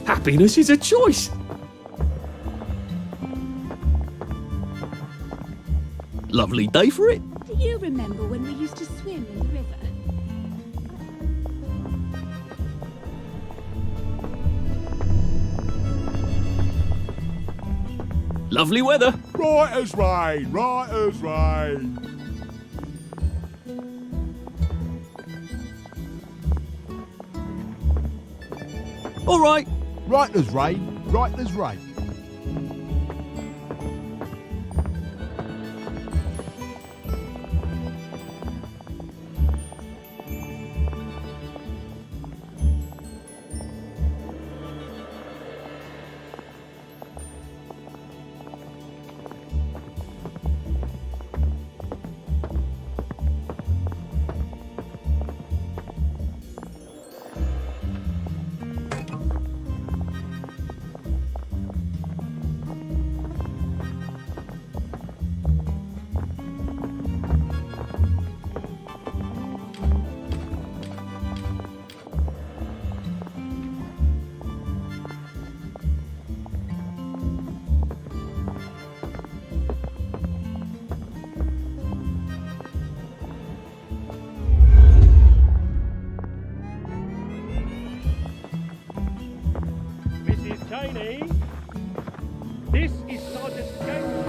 Happiness is a choice. Lovely day for it. Do you remember when we used to swim in the river? Lovely weather. Right as rain, right as rain. All right. Right as rain, right as rain. This is Sergeant James.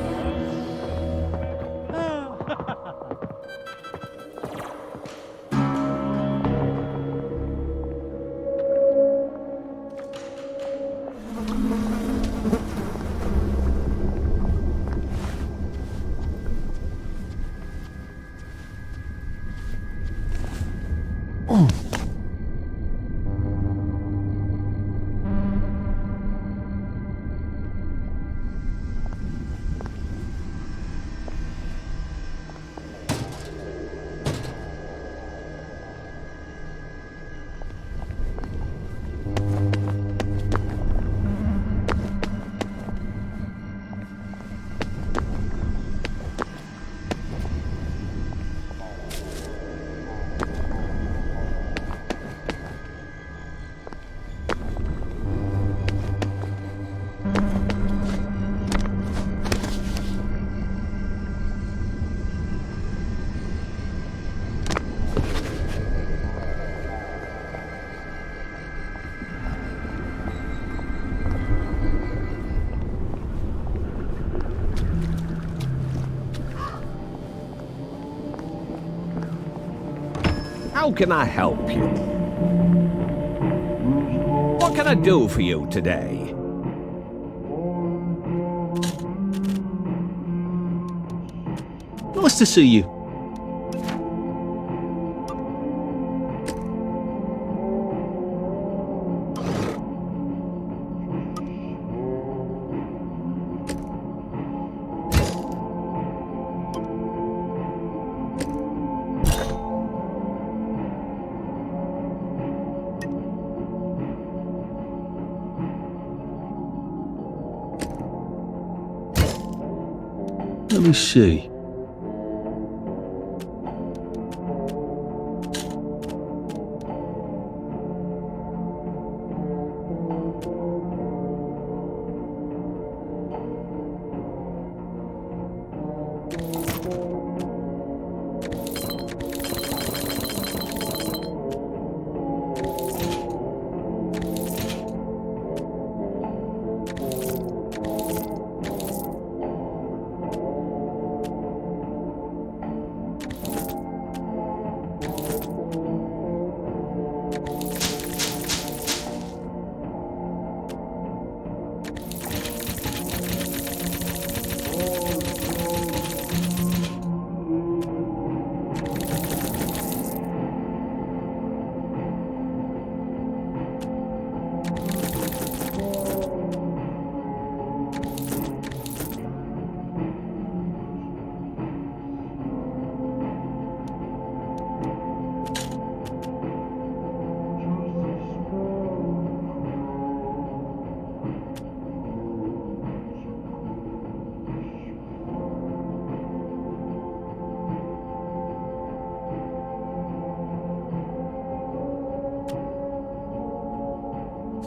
How can I help you? What can I do for you today? Nice to see you. Let me see.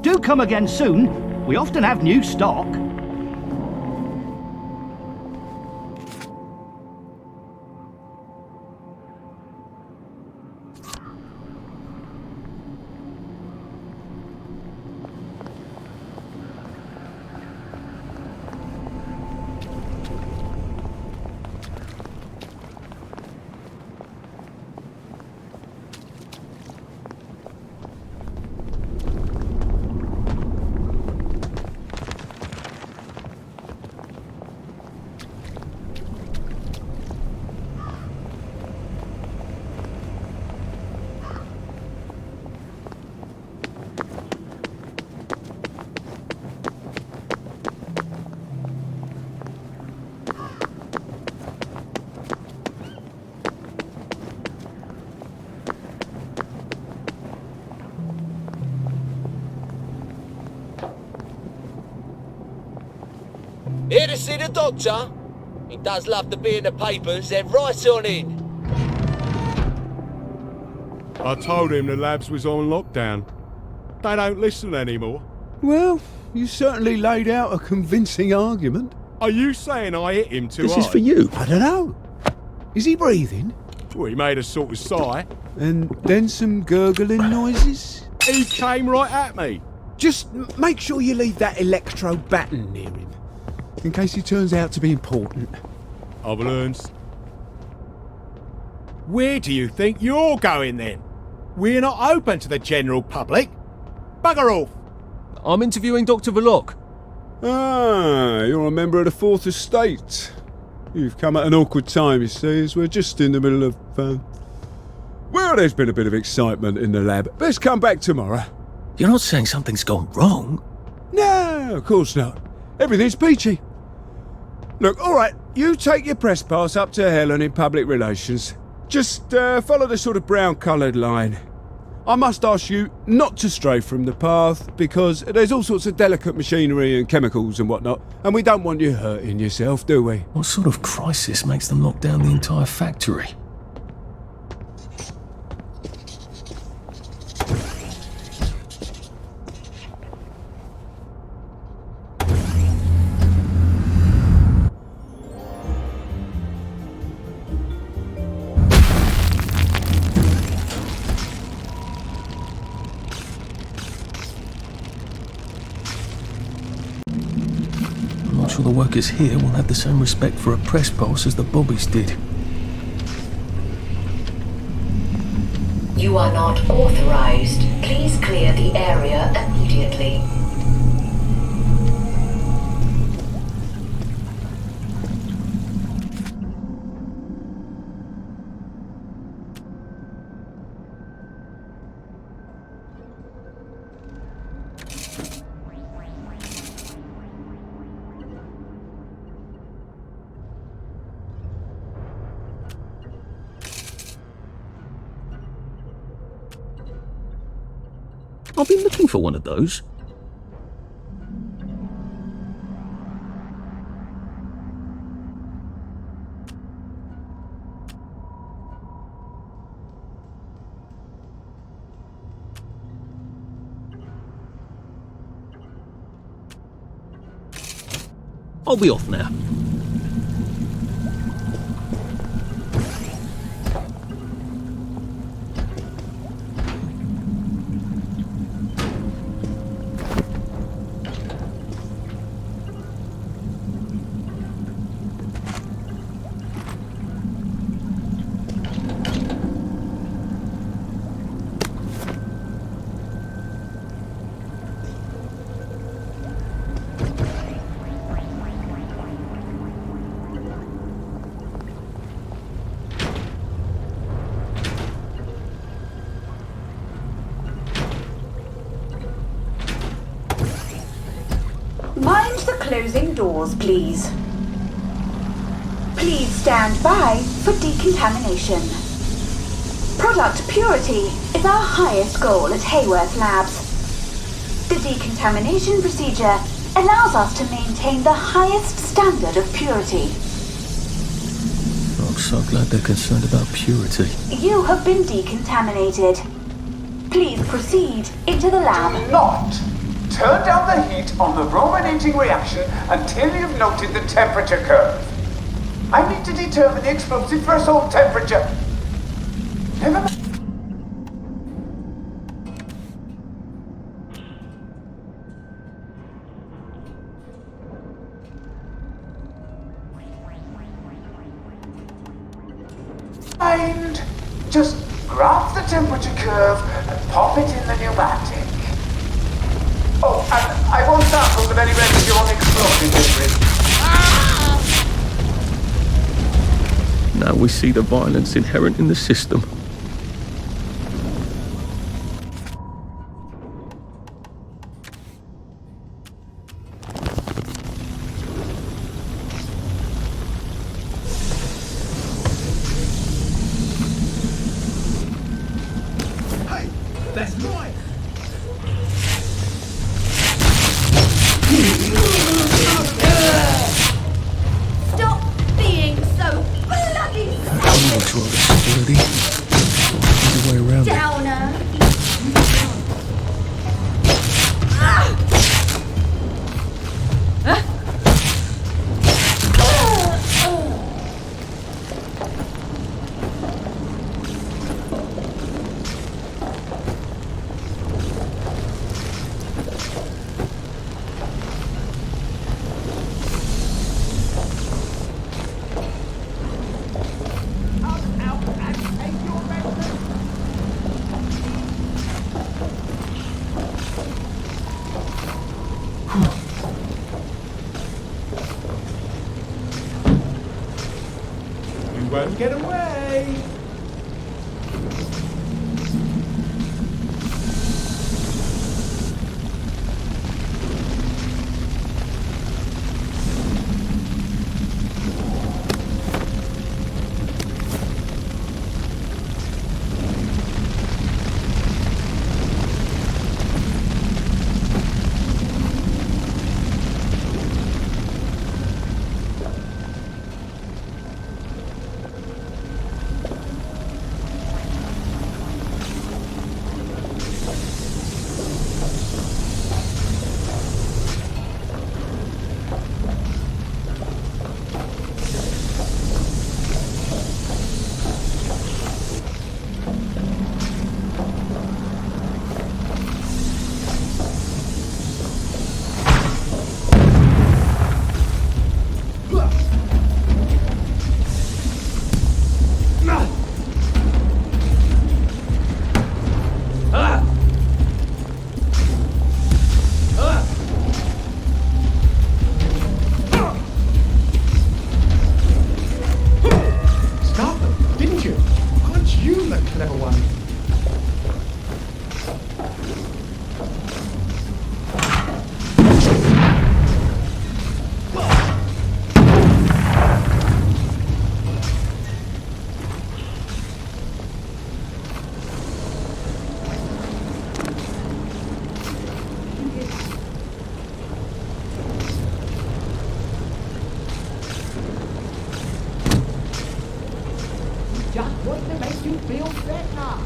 Do come again soon. We often have new stock. Here to see the doctor? He does love to be in the papers, then right on in. I told him the labs was on lockdown. They don't listen anymore. Well, you certainly laid out a convincing argument. Are you saying I hit him too This hard? is for you. I don't know. Is he breathing? Well, he made a sort of sigh. And then some gurgling noises? He came right at me. Just make sure you leave that electro baton near him, in case he turns out to be important. I've learned. Where do you think you're going then? We're not open to the general public. Bugger off. I'm interviewing Dr. Verloc. Ah, you're a member of the Fourth Estate. You've come at an awkward time, you see, as we're just in the middle of, well, there's been a bit of excitement in the lab. Let's come back tomorrow. You're not saying something's gone wrong? No, of course not. Everything's peachy. Look, all right, you take your press pass up to Helen in public relations. Just follow the sort of brown-coloured line. I must ask you not to stray from the path, because there's all sorts of delicate machinery and chemicals and whatnot, and we don't want you hurting yourself, do we? What sort of crisis makes them lock down the entire factory? I'm sure the workers here will have the same respect for a press pass as the bobbies did. You are not authorized. Please clear the area immediately. I've been looking for one of those. I'll be off now. Mind the closing doors, please. Please stand by for decontamination. Product purity is our highest goal at Hayworth Labs. The decontamination procedure allows us to maintain the highest standard of purity. I'm so glad they're concerned about purity. You have been decontaminated. Please proceed into the lab. Not Turn down the heat on the ruminating reaction until you've noted the temperature curve. I need to determine the explosive threshold temperature. Never mind. Just graph the temperature curve and pop it in the pneumatic. Oh, and I won't sample of any residue on explosive debris. Now we see the violence inherent in the system. That's right. Stop being so bloody Looks rather sturdy. There's a way around it. downer. You won't get away. Just what to make you feel better.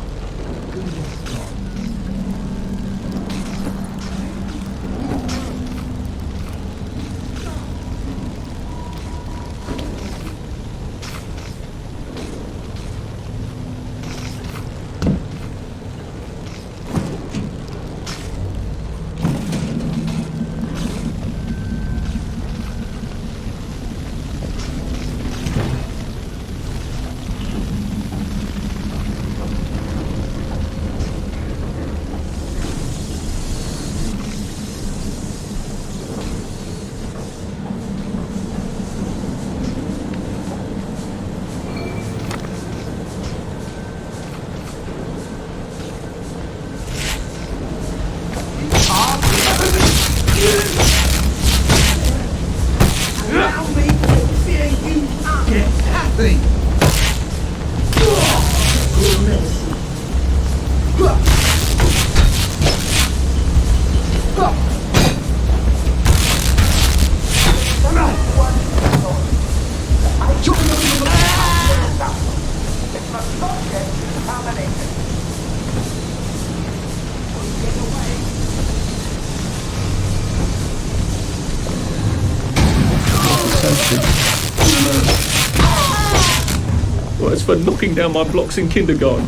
as for knocking down my blocks in kindergarten.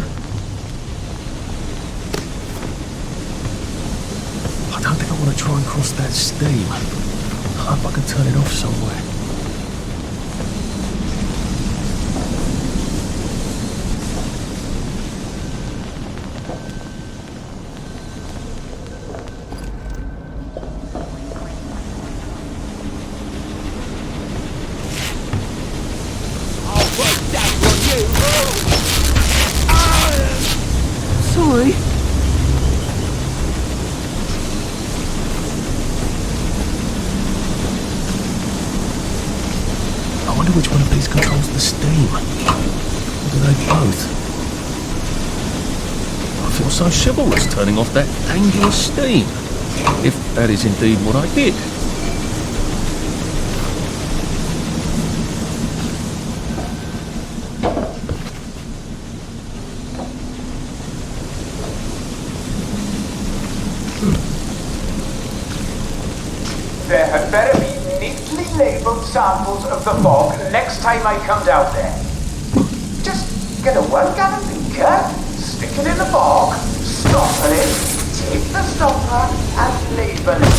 I don't think I want to try and cross that steam. I hope I can turn it off somewhere. Sorry. I wonder which one of these controls the steam. Or do they both? I feel so chivalrous turning off that dangerous steam. If that is indeed what I did. There had better be neatly labelled samples of the fog next time I come down there. Just get a 1 gallon beaker, stick it in the fog, stopper it, take the stopper and label it.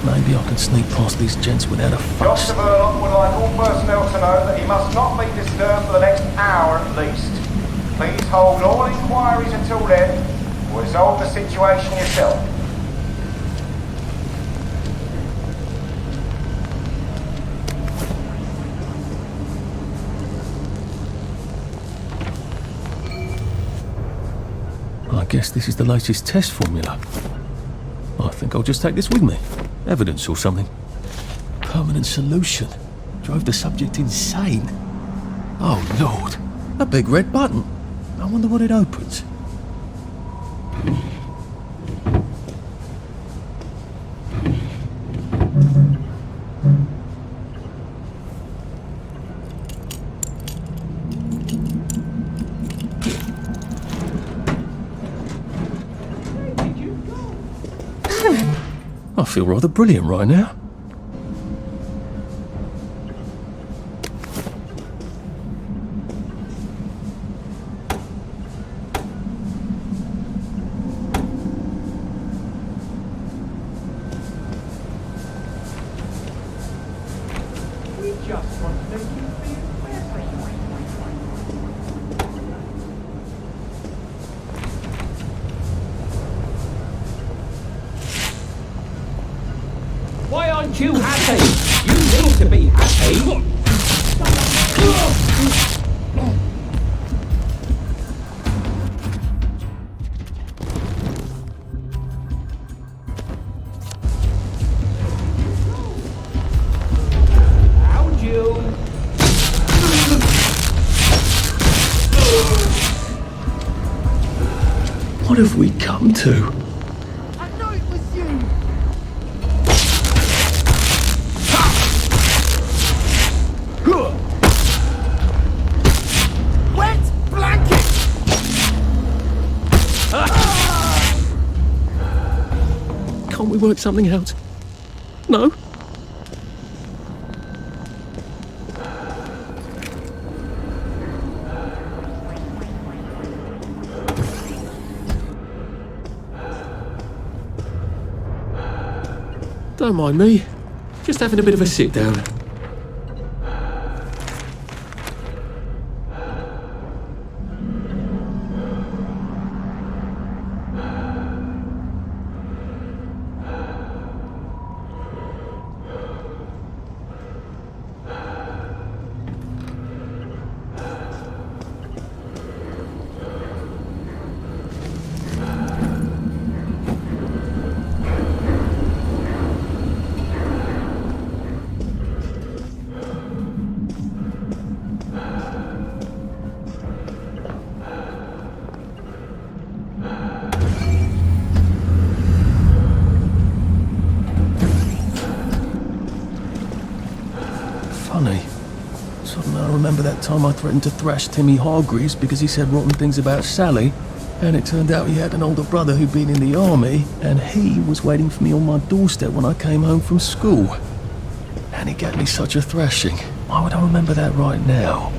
Maybe I can sneak past these gents without a fuss. Dr. Verloc would like all personnel to know that he must not be disturbed for the next hour at least. Please hold all inquiries until then, or resolve the situation yourself. I guess this is the latest test formula. I think I'll just take this with me. Evidence or something. Permanent solution. Drove the subject insane. Oh, Lord. A big red button. I wonder what it opens. I feel rather brilliant right now. We just want to make you feel better. Why aren't you happy? You need to be happy. How'd you? What have we come to? I know it was you. Wet blanket. Can't we work something out? No? Don't mind me. Just having a bit of a sit down. remember that time I threatened to thrash Timmy Hargreaves because he said rotten things about Sally, and it turned out he had an older brother who'd been in the army, and he was waiting for me on my doorstep when I came home from school. And he gave me such a thrashing. Why would I remember that right now?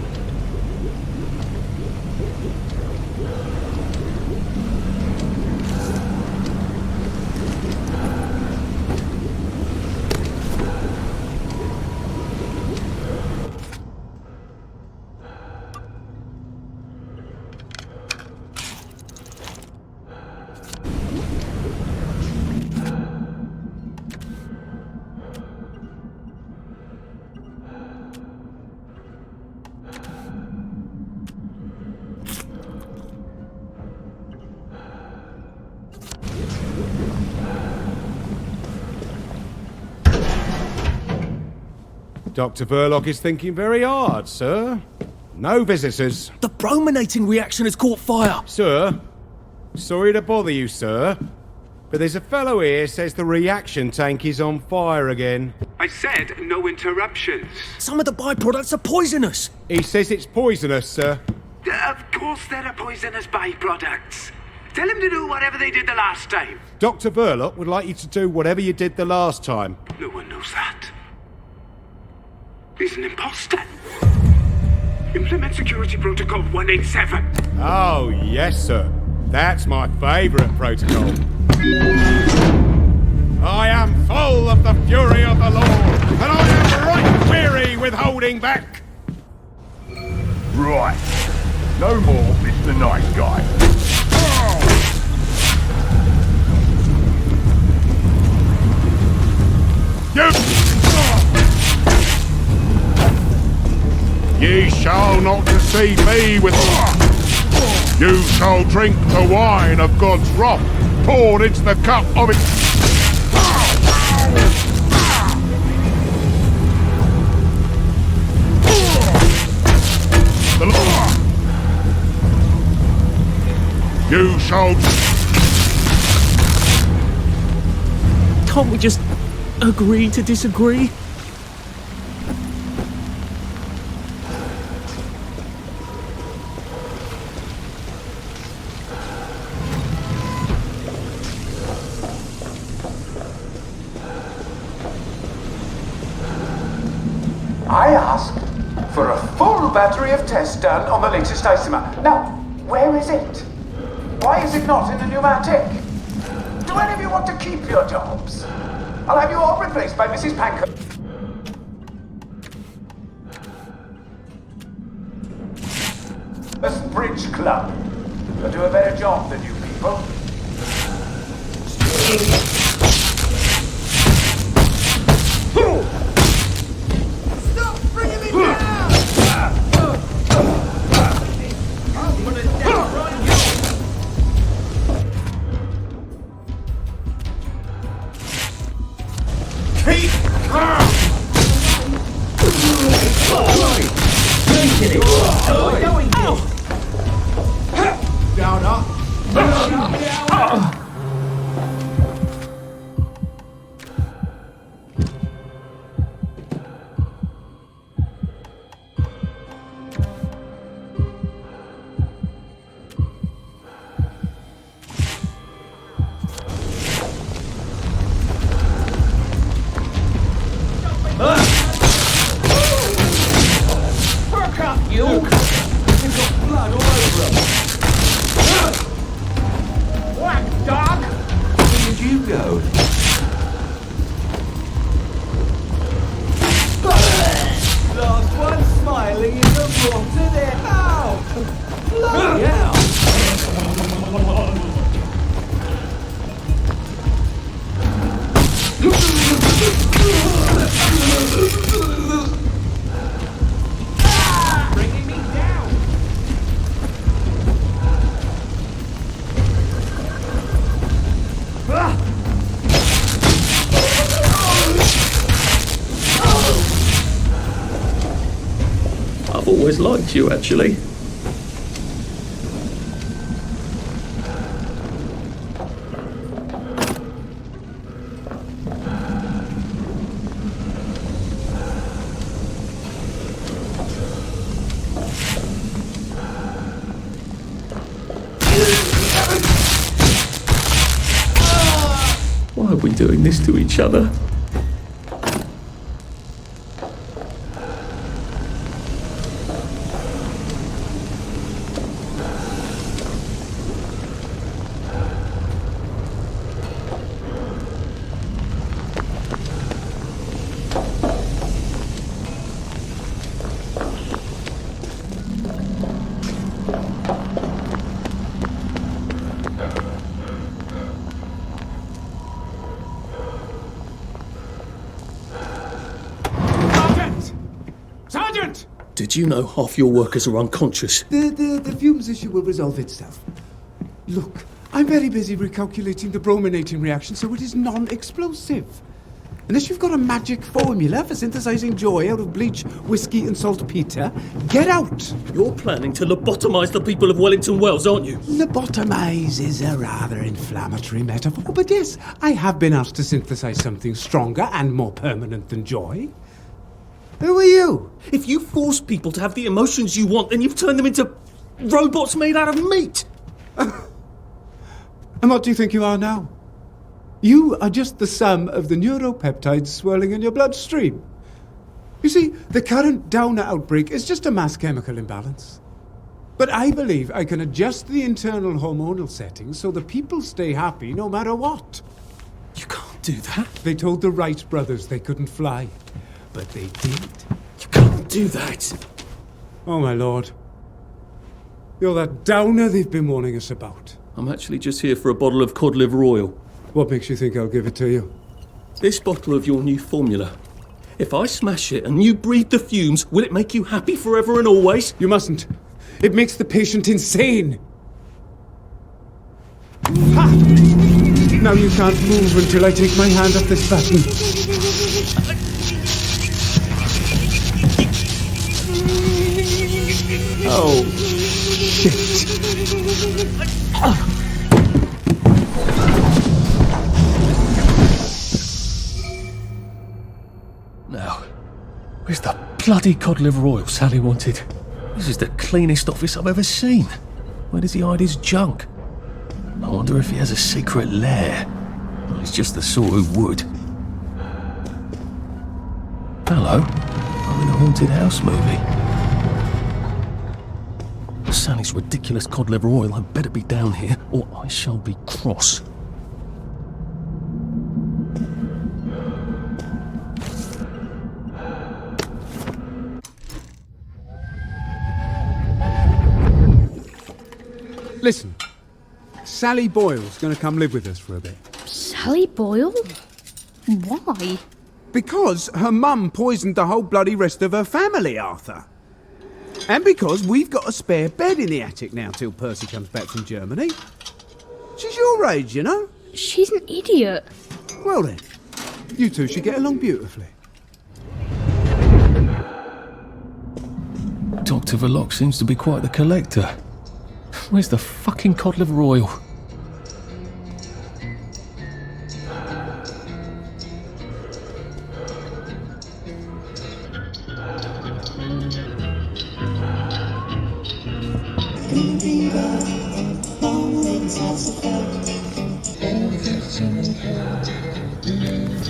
Dr. Verloc is thinking very hard, sir. No visitors. The brominating reaction has caught fire! Sir, sorry to bother you, sir, but there's a fellow here says the reaction tank is on fire again. I said no interruptions. Some of the byproducts are poisonous! He says it's poisonous, sir. Of course there are poisonous byproducts. Tell him to do whatever they did the last time. Dr. Verloc would like you to do whatever you did the last time. No one knows that. He's an imposter. Implement security protocol 187. Oh, yes, sir. That's my favourite protocol. I am full of the fury of the Lord, and I am right weary with holding back. Right. No more Mr. Nice Guy. Ye shall not deceive me with... You shall drink the wine of God's wrath, poured into the cup of it... You shall... Can't we just agree to disagree? I asked for a full battery of tests done on the latest isomer. Now, where is it? Why is it not in the pneumatic? Do any of you want to keep your jobs? I'll have you all replaced by Mrs. Pankhurst. The Bridge Club. They'll do a better job than you people. Down up. Perk up, you! You've got blood all over him. Whack, dog! Where did you go? Last one smiling in the rotten air. Ow! Bloody hell! Bringing me down. I've always liked you, actually. we doing this to each other? Did you know half your workers are unconscious? The fumes issue will resolve itself. Look, I'm very busy recalculating the brominating reaction so it is non-explosive. Unless you've got a magic formula for synthesizing joy out of bleach, whiskey and saltpeter, get out! You're planning to lobotomize the people of Wellington Wells, aren't you? Lobotomize is a rather inflammatory metaphor, but yes, I have been asked to synthesize something stronger and more permanent than joy. Who are you? If you force people to have the emotions you want, then you've turned them into robots made out of meat! And what do you think you are now? You are just the sum of the neuropeptides swirling in your bloodstream. You see, the current Downer outbreak is just a mass chemical imbalance. But I believe I can adjust the internal hormonal settings so the people stay happy no matter what. You can't do that. They told the Wright brothers they couldn't fly. But they did. You can't do that. Oh, my lord. You're that downer they've been warning us about. I'm actually just here for a bottle of cod liver oil. What makes you think I'll give it to you? This bottle of your new formula. If I smash it and you breathe the fumes, will it make you happy forever and always? You mustn't. It makes the patient insane. Ha! Now you can't move until I take my hand off this button. Oh, shit. Now, where's the bloody cod liver oil Sally wanted? This is the cleanest office I've ever seen. Where does he hide his junk? I wonder if he has a secret lair. Well, he's just the sort who would. Hello. I'm in a haunted house movie. Sally's ridiculous cod liver oil had better be down here, or I shall be cross. Listen, Sally Boyle's going to come live with us for a bit. Sally Boyle? Why? Because her mum poisoned the whole bloody rest of her family, Arthur. And because we've got a spare bed in the attic now till Percy comes back from Germany. She's your age, you know. She's an idiot. Well then, you two should get along beautifully. Dr. Verloc seems to be quite the collector. Where's the fucking cod liver oil?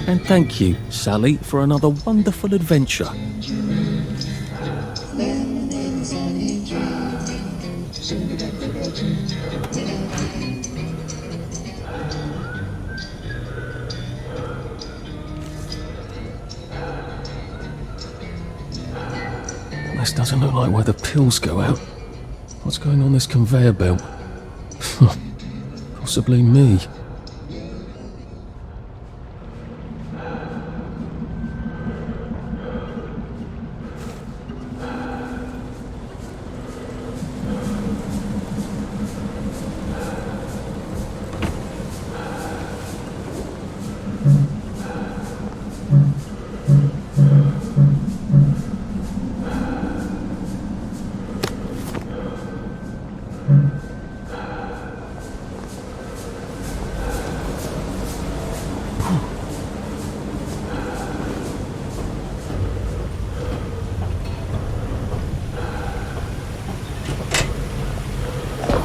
And thank you, Sally, for another wonderful adventure. This doesn't look like where the pills go out. What's going on this conveyor belt? Possibly me.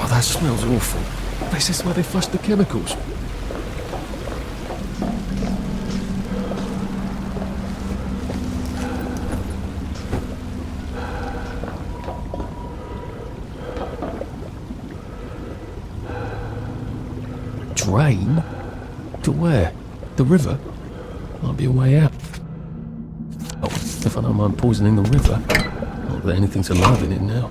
That smells awful. This is where they flush the chemicals. Drain? To where? The river? Might be a way out. Oh, if I don't mind poisoning the river. Not that anything's alive in it now.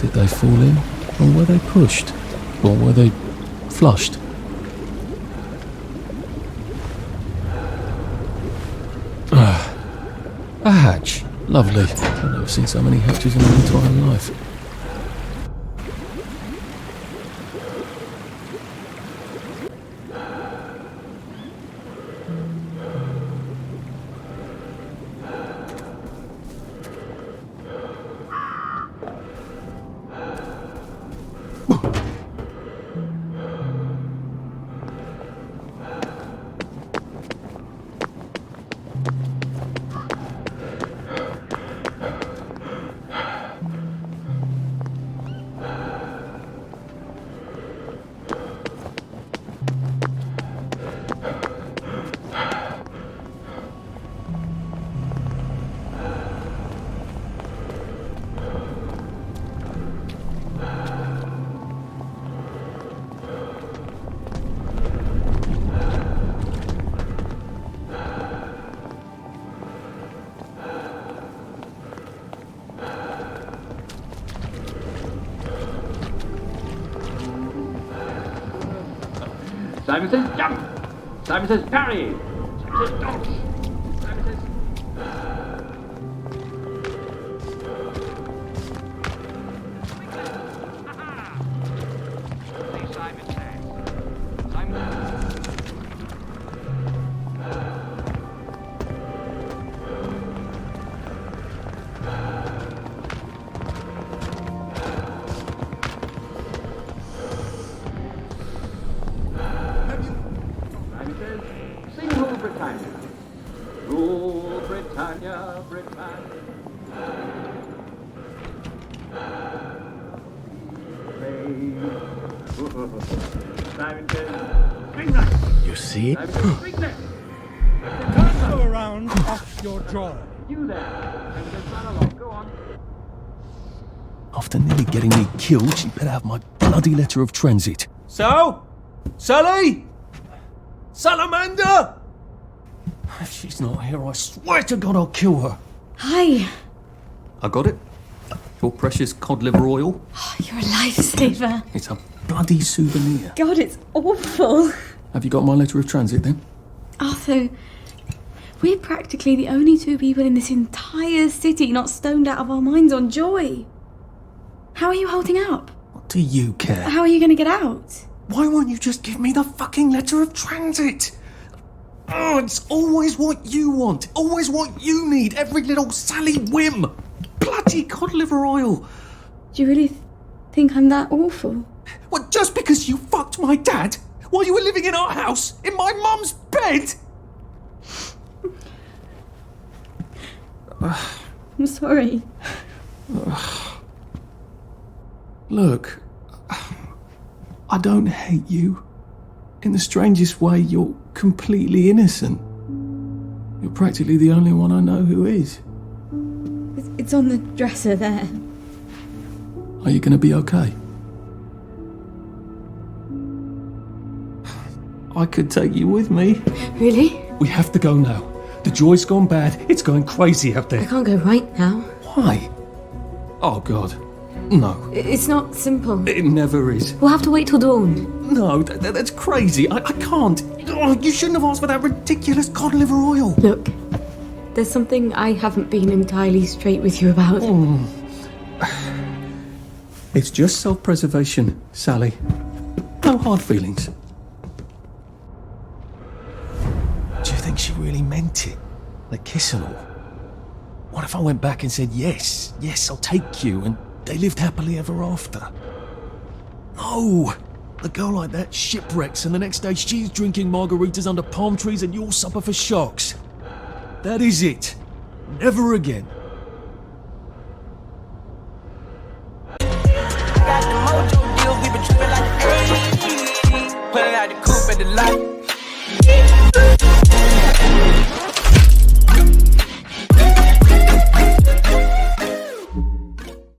Did they fall in? Or were they pushed? Or were they flushed? A hatch. Lovely. I've never seen so many hatches in my entire life. Simon says jump! Simon says parry! Simon says dodge! Simon says... Simon says... Simon... Rule Britannia, Britannia. Simon says, swing that. You see it? Swing that. Can't go around off your jaw. You there. Simon says, run along, go on. After nearly getting me killed, she better have my bloody letter of transit. So? Sally? Salamander? If she's not here, I swear to God I'll kill her. Hi. I got it. Your precious cod liver oil. Oh, you're a lifesaver. It's a bloody souvenir. God, it's awful. Have you got my letter of transit then? Arthur, we're practically the only two people in this entire city not stoned out of our minds on joy. How are you holding up? What do you care? How are you going to get out? Why won't you just give me the fucking letter of transit? Oh, it's always what you want. Always what you need. Every little Sally whim. Bloody cod liver oil. Do you really think I'm that awful? What, just because you fucked my dad while you were living in our house, in my mum's bed? I'm sorry. Look, I don't hate you. In the strangest way, you're completely innocent. You're practically the only one I know who is. It's on the dresser there. Are you going to be okay? I could take you with me. Really? We have to go now. The joy's gone bad. It's going crazy out there. I can't go right now. Why? Oh, God. No. It's not simple. It never is. We'll have to wait till dawn. No, that's crazy. I can't. Oh, you shouldn't have asked for that ridiculous cod liver oil. Look, there's something I haven't been entirely straight with you about. It's just self-preservation, Sally. No hard feelings. Do you think she really meant it? The kiss and all? What if I went back and said, yes, I'll take you, and they lived happily ever after? No! A girl like that shipwrecks, and the next day she's drinking margaritas under palm trees and you'll suffer for sharks. That is it. Never again. for the life.